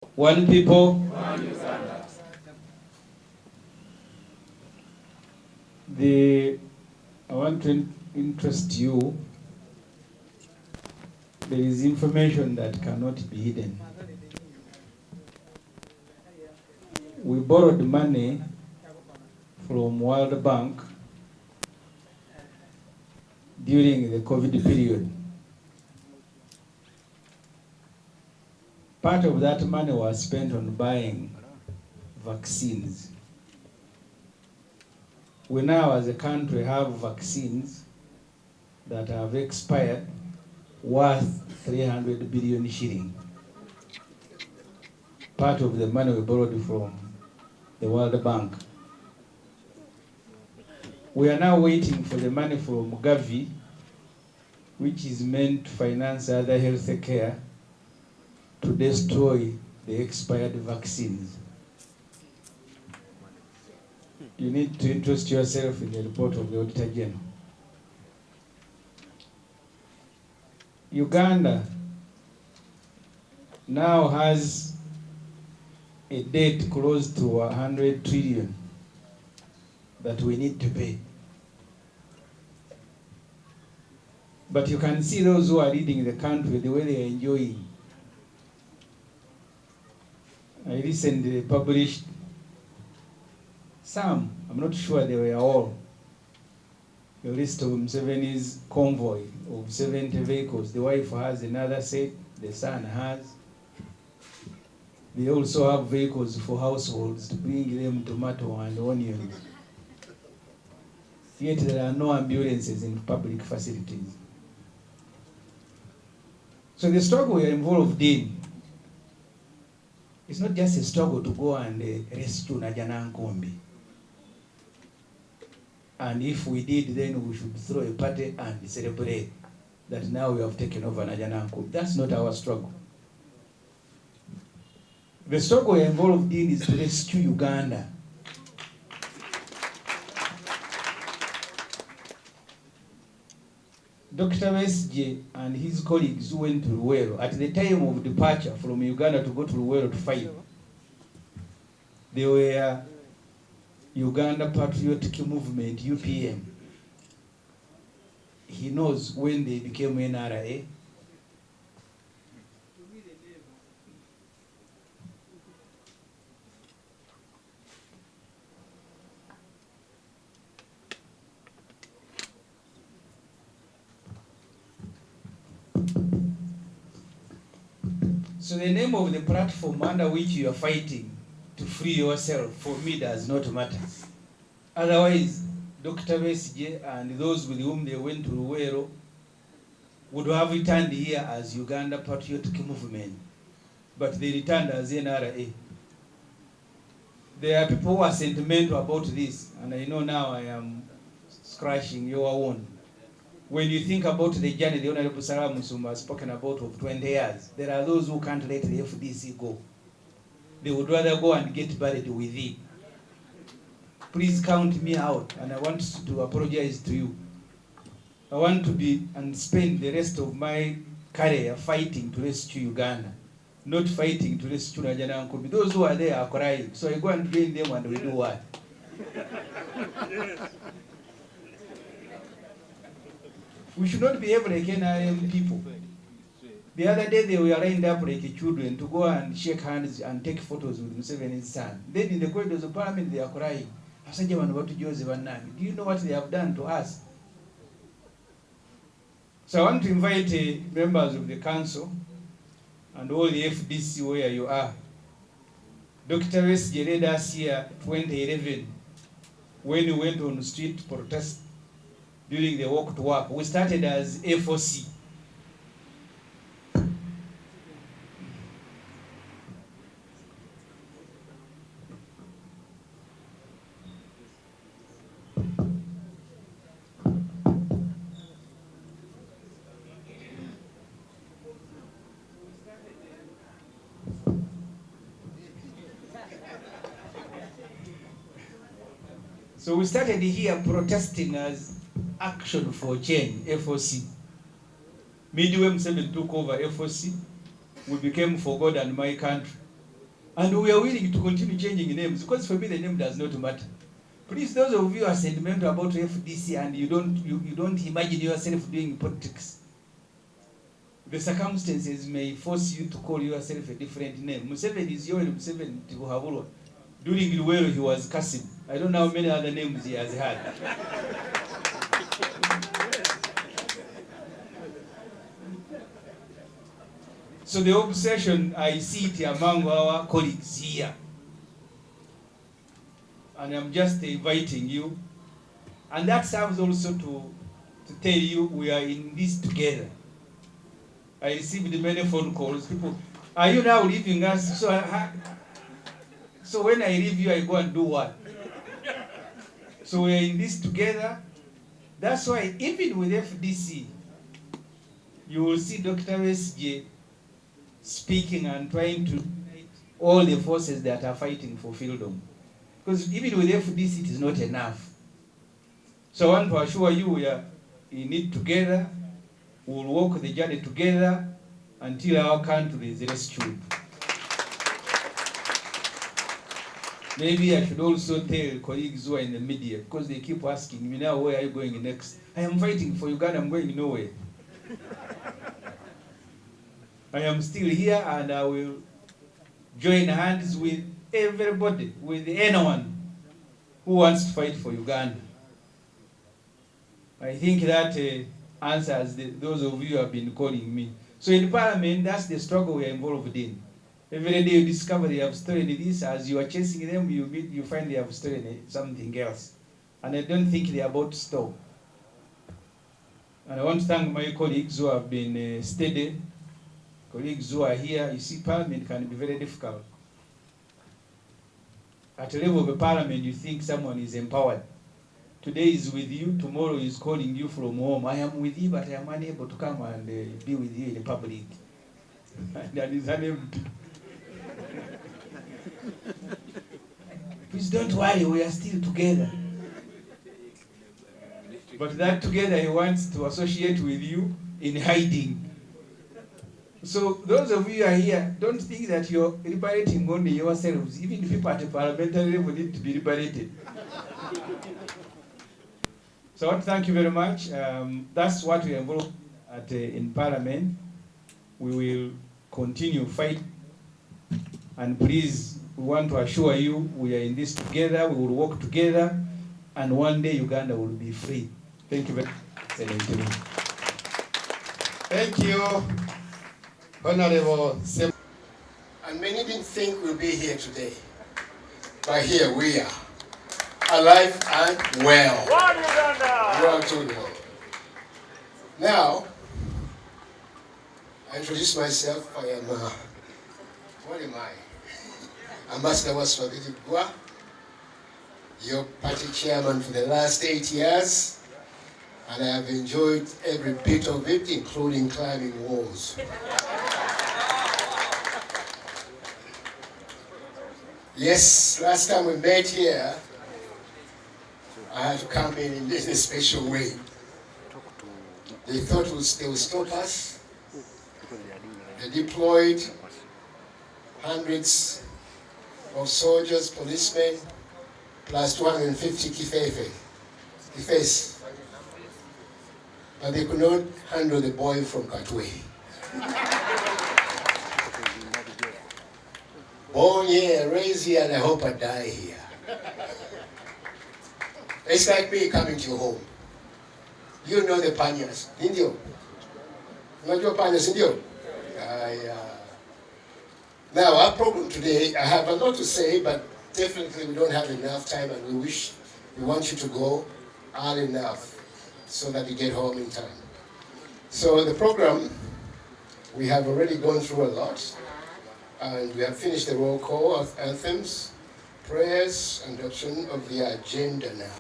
One people, one Uganda. I want to interest you. There is information that cannot be hidden. We borrowed money from World Bank during the COVID period. Part of that money was spent on buying vaccines. We now as a country have vaccines that have expired worth 300 billion shilling. Part of the money we borrowed from the World Bank. We are now waiting for the money from Gavi, which is meant to finance other health care, to destroy the expired vaccines. You need to interest yourself in the report of the Auditor General. Uganda now has a debt close to 100 trillion that we need to pay. But you can see those who are leading the country, the way they are enjoying. I recently published some, I'm not sure they were all, a list of Museveni's convoy of 70 vehicles. The wife has another set, the son has. They also have vehicles for households to bring them tomato and onions. Yet there are no ambulances in public facilities. So the struggle we are involved in is not just a struggle to go and rescue Najana Nkombi. And if we did, then we should throw a party and celebrate that now we have taken over Najana Nkombi. That's not our struggle. The struggle we are involved in is to rescue Uganda. Dr. Ssemujju and his colleagues who went to Luwero, at the time of departure from Uganda to go to Luwero to fight, they were Uganda Patriotic Movement, UPM. He knows when they became NRA. So the name of the platform under which you are fighting to free yourself, for me, does not matter. Otherwise, Dr. Ssemujju and those with whom they went to Luwero would have returned here as Uganda Patriotic Movement, but they returned as NRA. There are people who are sentimental about this, and I know now I am scratching your own. When you think about the journey the Honorable Sarah Musumba has spoken about of 20 years, there are those who can't let the FDC go. They would rather go and get buried with it. Please count me out, and I want to apologize to you. I want to be and spend the rest of my career fighting to rescue Uganda, not fighting to rescue Najana Nkombi. Those who are there are crying, so I go and join them and we do what? We should not behave like NRM people. The other day they were lined up like children to go and shake hands and take photos with Museveni's son. Then in the corridors of parliament they are crying. Do you know what they have done to us? So I want to invite members of the council and all the FDC where you are. Dr. Ssemujju led us here 2011 when we went on the street to protest during the walk to work. We started as A4C. So we started here protesting as Action for Change, FOC. Midway Museveni took over FOC. We became For God and My Country. And we are willing to continue changing names, because for me the name does not matter. Please, those of you who are sentimental about FDC and you don't imagine yourself doing politics, the circumstances may force you to call yourself a different name. Museveni is Yoweri Museveni Tibuhaburwa. During Luwero he was Kasim. I don't know how many other names he has had. So the obsession, I see it among our colleagues here. And I'm just inviting you. And that serves also to tell you we are in this together. I received many phone calls. People, are you now leaving us? So when I leave you, I go and do what? So we are in this together. That's why even with FDC, you will see Dr. SJ speaking and trying to unite all the forces that are fighting for freedom. Because even with FDC, it is not enough. So I want to assure you we are in it together. We will walk the journey together until our country is rescued. Maybe I should also tell colleagues who are in the media, because they keep asking me now, where are you going next? I am fighting for Uganda, I'm going nowhere. I am still here and I will join hands with everybody, with anyone who wants to fight for Uganda. I think that answers those of you who have been calling me. So in Parliament, that's the struggle we are involved in. Every day you discover they have stolen this. As you are chasing them, you find they have stolen something else. And I don't think they are about to stop. And I want to thank my colleagues who have been steady, colleagues who are here. You see, Parliament can be very difficult. At the level of a Parliament, you think someone is empowered. Today is with you, tomorrow is calling you from home. I am with you, but I am unable to come and be with you in the public. That is unempty. Please don't worry, we are still together. But that together he wants to associate with you in hiding. So those of you who are here, don't think that you're liberating only yourselves. Even people at the parliamentary level need to be liberated. So I want to thank you very much. That's what we are involved at in Parliament. We will continue fight, and please, we want to assure you we are in this together. We will work together, and one day Uganda will be free. Thank you very much. Thank you, Honorable Ssemujju. And many didn't think we'll be here today, but here we are, alive and well. Well to know. Now, I introduce myself. I am, what am I? Ambassador Waswabili Gwa, your party chairman for the last 8 years, and I have enjoyed every bit of it, including climbing walls. Yes, last time we met here, I had to come in a special way. They thought they would stop us. They deployed hundreds of soldiers, policemen, plus 250 kifes. But they could not handle the boy from Katwe. Born here, raised here, and I hope I die here. It's like me coming to home. You know the Panyas, Indio. Not your Panyas, Indio. Now, our program today, I have a lot to say, but definitely we don't have enough time, and we want you to go early enough so that you get home in time. So the program, we have already gone through a lot, and we have finished the roll call of anthems, prayers, and adoption of the agenda now.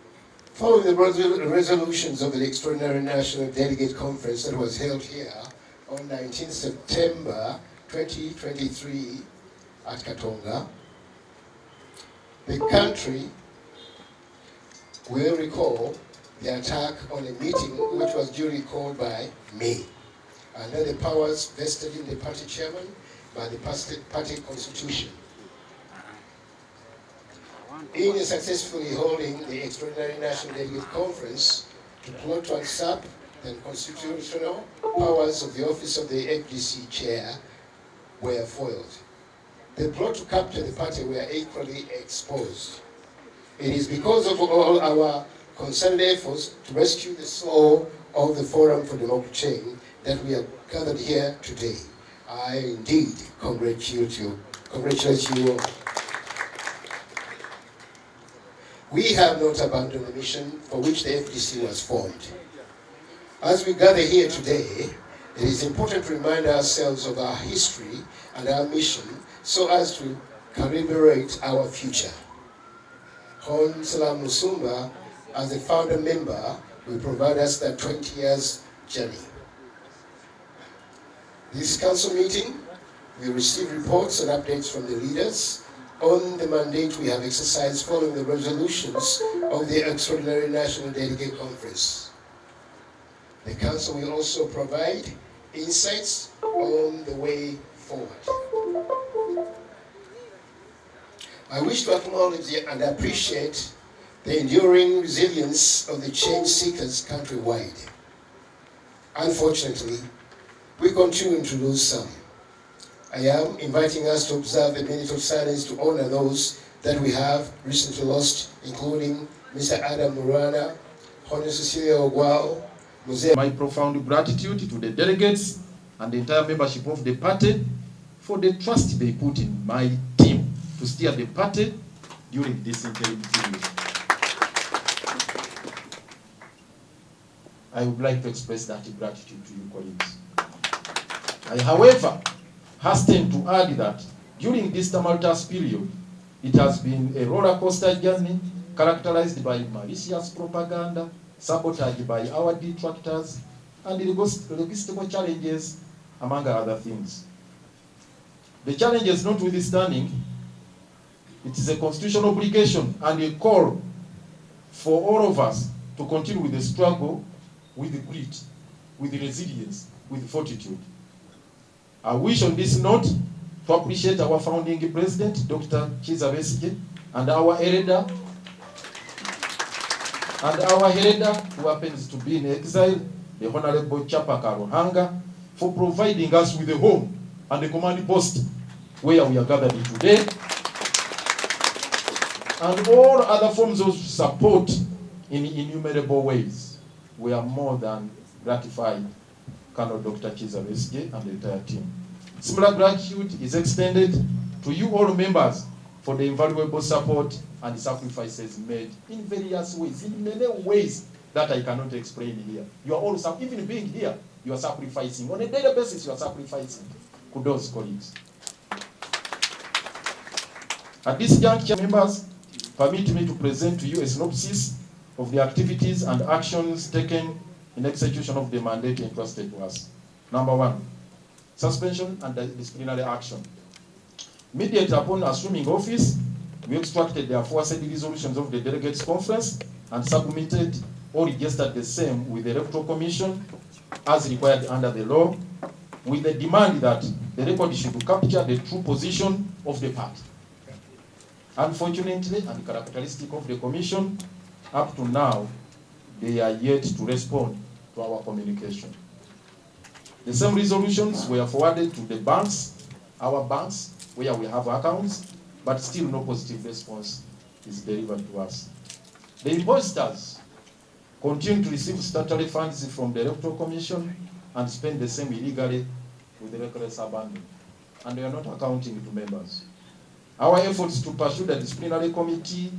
Following the resolutions of the Extraordinary National Delegate Conference that was held here on 19 September 2023 at Katonga, the country will recall the attack on a meeting which was duly called by me, and then the powers vested in the party chairman by the party constitution. in successfully holding the Extraordinary National Delegate Conference to plot to usurp the constitutional powers of the office of the FDC chair were foiled. The plot to capture the party were equally exposed. It is because of all our concerned efforts to rescue the soul of the Forum for Democratic Change that we are gathered here today. I indeed congratulate you all. We have not abandoned the mission for which the FDC was formed. As we gather here today, it is important to remind ourselves of our history and our mission so as to calibrate our future. Hon Salam Musumba, as a founder member, will provide us that 20 years journey. This council meeting will receive reports and updates from the leaders on the mandate we have exercised following the resolutions of the Extraordinary National Delegate Conference. The council will also provide insights on the way forward. I wish to acknowledge and appreciate the enduring resilience of the change seekers countrywide. Unfortunately, we continue to lose some. I am inviting us to observe a minute of silence to honor those that we have recently lost, including Mr. Adam Murana, Hon. Cecilia Ogwao, My profound gratitude to the delegates and the entire membership of the party for the trust they put in my team to steer the party during this interim period. I would like to express that gratitude to you, colleagues. I, however, hasten to add that during this tumultuous period, it has been a roller coaster journey characterized by malicious propaganda, sabotage by our detractors, and logistical challenges, among other things. The challenges notwithstanding, it is a constitutional obligation and a call for all of us to continue with the struggle, with grit, with resilience, with fortitude. I wish on this note to appreciate our founding president, Dr. Kizza Besigye, and our elder, who happens to be in exile, the Honorable Chapaka Ruhanga, for providing us with a home and a command post where we are gathered today, and all other forms of support in innumerable ways. We are more than gratified, Colonel Dr. Kizza Besigye and the entire team. Similar gratitude is extended to you all members for the invaluable support and sacrifices made in various ways, in many ways that I cannot explain here. You are all, even being here, you are sacrificing. On a daily basis, you are sacrificing. Kudos, colleagues. At this juncture, members, permit me to present to you a synopsis of the activities and actions taken in execution of the mandate entrusted to us. Number 1, suspension and disciplinary action. Immediately upon assuming office, we extracted the aforesaid resolutions of the Delegates Conference and submitted or registered the same with the Electoral Commission as required under the law, with the demand that the record should capture the true position of the party. Unfortunately, and characteristic of the Commission, up to now, they are yet to respond to our communication. The same resolutions were forwarded to the banks, our banks, where we have accounts, but still no positive response is delivered to us. The imposters continue to receive statutory funds from the Electoral Commission and spend the same illegally with reckless abandon, and they are not accounting to members. Our efforts to pursue the disciplinary committee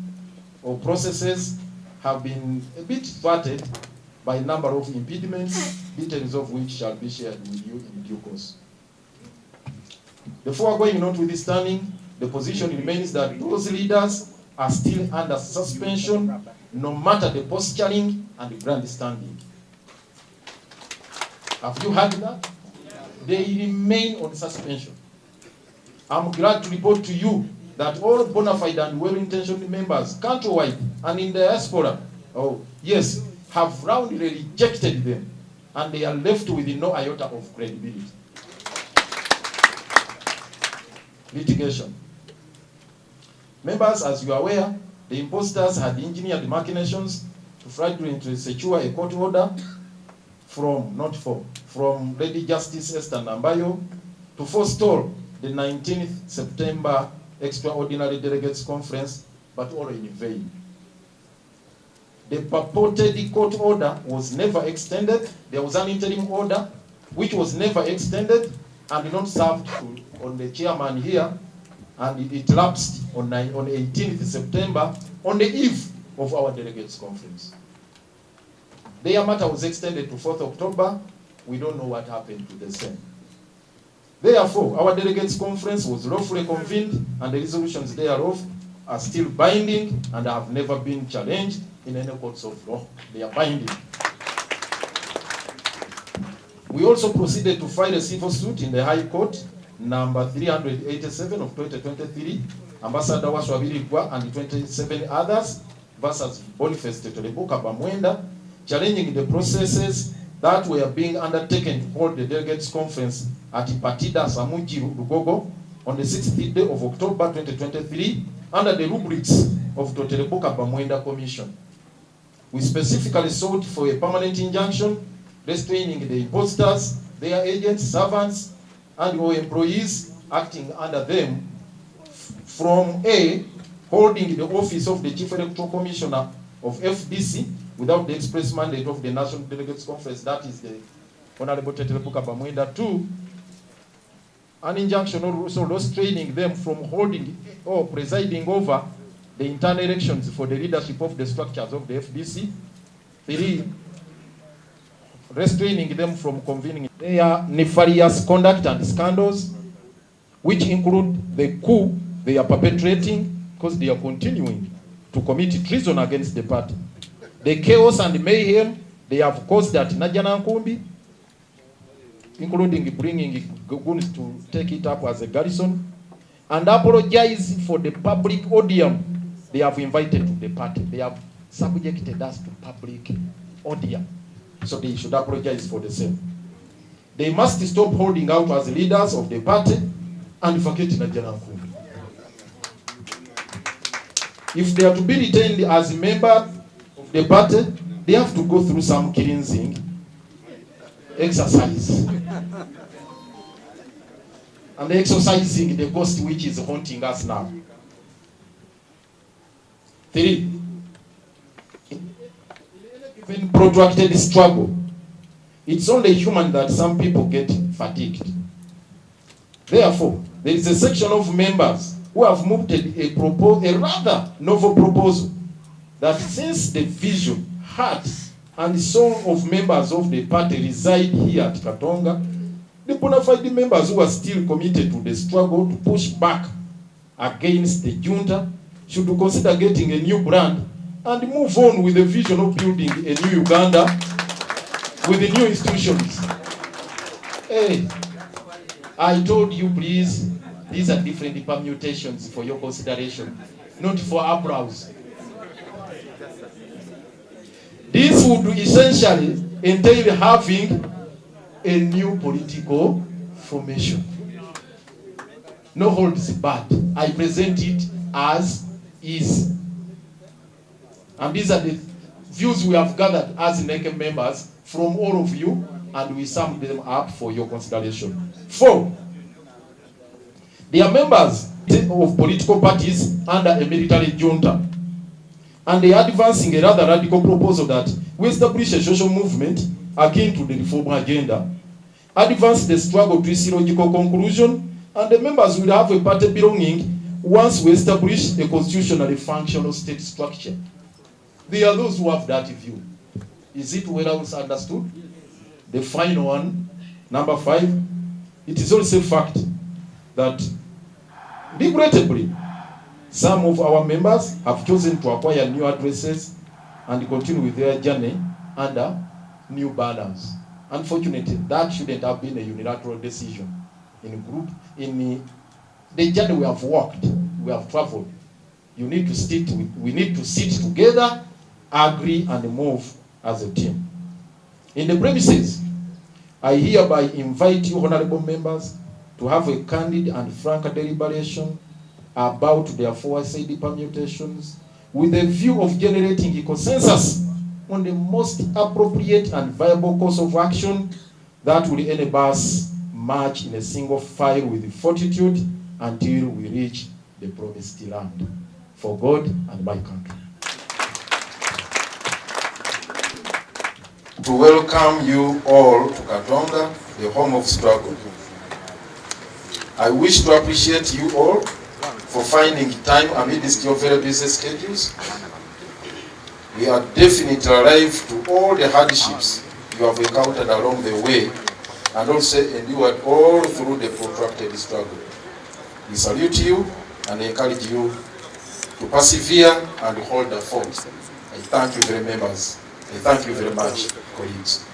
or processes have been a bit thwarted by a number of impediments, details of which shall be shared with you in due course. The foregoing notwithstanding, the position remains that those leaders are still under suspension, no matter the posturing and the grandstanding. Have you heard that? They remain on suspension. I'm glad to report to you that all bona fide and well-intentioned members countrywide and in the diaspora, have roundly rejected them, and they are left with no iota of credibility. Litigation. Members, as you are aware, The imposters had engineered machinations to fraudulently secure a court order from Lady Justice Esther Nambayo to forestall the 19th September Extraordinary Delegates Conference, but all in vain. The purported court order was never extended. There was an interim order which was never extended and not served on the chairman here, and it lapsed on 18th September on the eve of our delegates conference. Their matter was extended to 4th October. We don't know what happened to the same. Therefore, our delegates conference was lawfully convened, and the resolutions thereof are still binding and have never been challenged in any courts of law. They are binding. We also proceeded to file a civil suit in the High Court, number 387 of 2023, Ambassador Waswabiligwa and 27 others, versus Boniface Teteleboka Bamwenda, challenging the processes that were being undertaken to hold the delegates conference at Ipatida Ssemujju Nganda on the 6th day of October 2023 under the rubrics of Teteleboka Bamwenda Commission. We specifically sought for a permanent injunction restraining the imposters, their agents, servants, and or employees acting under them from A, holding the office of the Chief Electoral Commissioner of FDC without the express mandate of the National Delegates Conference, that is the Honorable Teteleboka Bamwenda. 2, an injunction also restraining them from holding or presiding over the internal elections for the leadership of the structures of the FDC. 3, restraining them from convening their nefarious conduct and scandals, which include the coup they are perpetrating because they are continuing to commit treason against the party. The chaos and mayhem they have caused at Najjanankumbi, including bringing goons to take it up as a garrison, and apologize for the public odium they have invited to the party. They have subjected us to public odium, so they should apologize for the same. They must stop holding out as leaders of the party and forget Najjanankumbi. If they are to be retained as members of the party, they have to go through some cleansing exercise. And exorcising the ghost which is haunting us now. 3, in protracted struggle, it's only human that some people get fatigued. Therefore, there is a section of members who have moved a rather novel proposal that since the vision, heart, and soul of members of the party reside here at Katonga, the bona fide members who are still committed to the struggle to push back against the junta should consider getting a new brand and move on with the vision of building a new Uganda with the new institutions. Hey, I told you, please, these are different permutations for your consideration, not for applause. This would essentially entail having a new political formation. No holds barred. I present it as is. And these are the views we have gathered as NEC members from all of you, and we sum them up for your consideration. 4, they are members of political parties under a military junta, and they are advancing a rather radical proposal that we establish a social movement akin to the reform agenda, advance the struggle to its logical conclusion, and the members will have a party belonging once we establish a constitutionally functional state structure. There are those who have that view. Is it well understood? The final one, number 5, it is also a fact that regrettably, some of our members have chosen to acquire new addresses and continue with their journey under new banners. Unfortunately, that shouldn't have been a unilateral decision. In the journey we have walked, we have traveled. We need to sit together, agree, and move as a team. In the premises, I hereby invite you, honorable members, to have a candid and frank deliberation about their aforesaid permutations, with a view of generating a consensus on the most appropriate and viable course of action that will enable us march in a single file with fortitude until we reach the promised land for God and my country. To welcome you all to Katonga, the home of struggle. I wish to appreciate you all for finding time amidst your very busy schedules. We are definitely alive to all the hardships you have encountered along the way and also endured all through the protracted struggle. We salute you and encourage you to persevere and hold the fort. I thank you very members. I thank you very much, colleagues.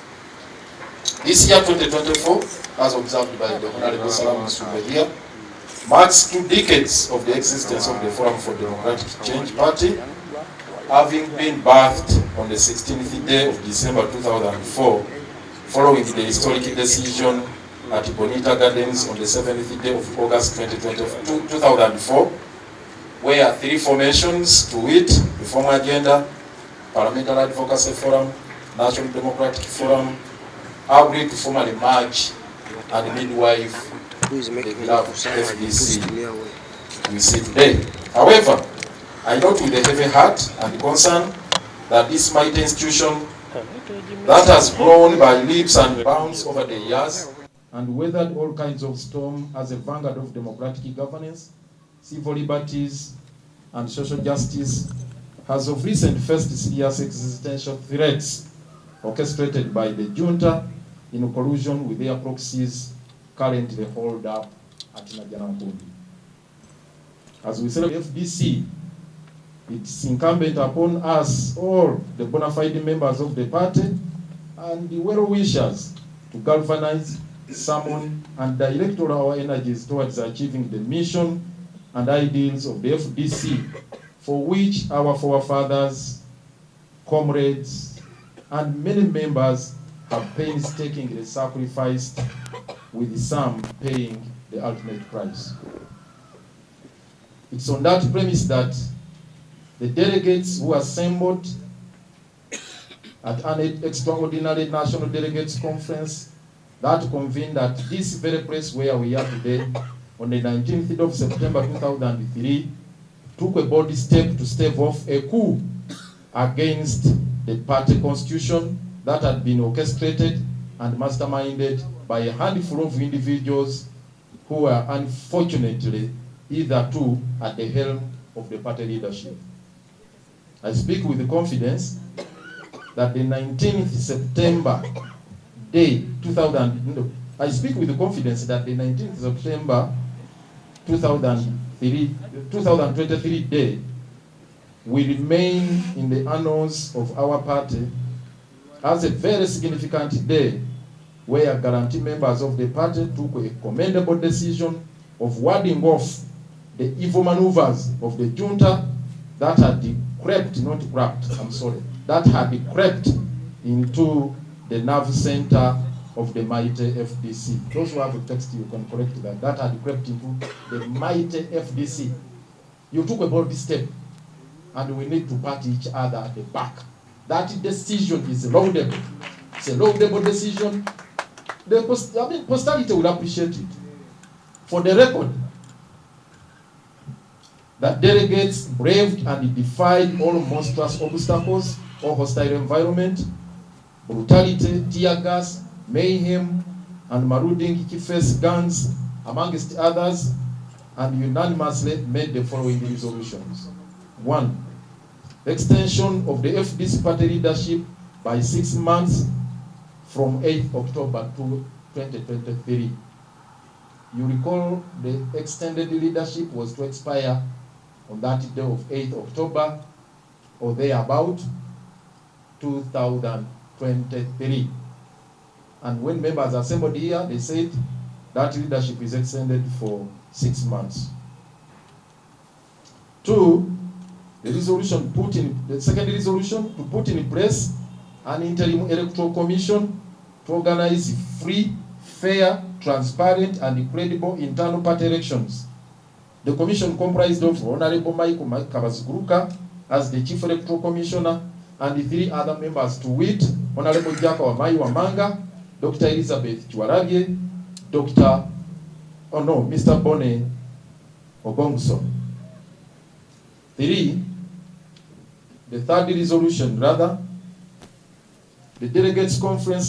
This year, 2024, as observed by the Honorable Ssemujju here, marks 2 decades of the existence of the Forum for Democratic Change Party, having been birthed on the 16th day of December 2004, following the historic decision at Bonita Gardens on the 7th day of August 2004, where 3 formations, to wit, Reform Agenda, Parliamentary Advocacy Forum, National Democratic Forum, agreed to formally merge and midwife the beloved FDC we see today. However, I note with a heavy heart and concern that this mighty institution that has grown by leaps and bounds over the years and weathered all kinds of storms as a vanguard of democratic governance, civil liberties, and social justice, has of recent faced serious existential threats orchestrated by the junta in collusion with their proxies currently holed up at Najjanankumbi. As we celebrate FDC, it's incumbent upon us, all the bona fide members of the party and the well-wishers, to galvanize, summon, and direct all our energies towards achieving the mission and ideals of the FDC, for which our forefathers, comrades, and many members have painstakingly sacrificed, with some paying the ultimate price. It's on that premise that the delegates who assembled at an extraordinary National Delegates Conference that convened at this very place where we are today, on the 19th of September 2003, took a bold step to stave off a coup against the party constitution that had been orchestrated and masterminded by a handful of individuals who were unfortunately hitherto at the helm of the party leadership. I speak with the confidence that the 19th September day 2023 day will remain in the annals of our party as a very significant day where guarantee members of the party took a commendable decision of warding off the evil maneuvers of the junta that had crept into the nerve center of the mighty FDC. Those who have a text, you can correct that. That had crept into the mighty FDC. You took a bold step, and we need to pat each other at the back. That decision is laudable. It's a laudable decision. Posterity will appreciate it. For the record, that delegates braved and defied all monstrous obstacles or hostile environment, brutality, tear gas, mayhem, and marauding key-face guns, amongst others, and unanimously made the following resolutions. 1. Extension of the FDC party leadership by 6 months from 8th October to 2023. You recall the extended leadership was to expire on that day of 8th October or thereabout 2023. And when members assembled here, they said that leadership is extended for 6 months. 2, the second resolution to put in place an interim electoral commission to organize free, fair, transparent, and credible internal party elections. The commission comprised of Honorable Michael Kabaziguruka, as the Chief Electoral Commissioner, and the 3 other members to wit, Honorable Jaka Wamai Wamanga, Dr. Elizabeth Chwarabye, Mr. Bone Obongso. 3, the third resolution, the Delegates Conference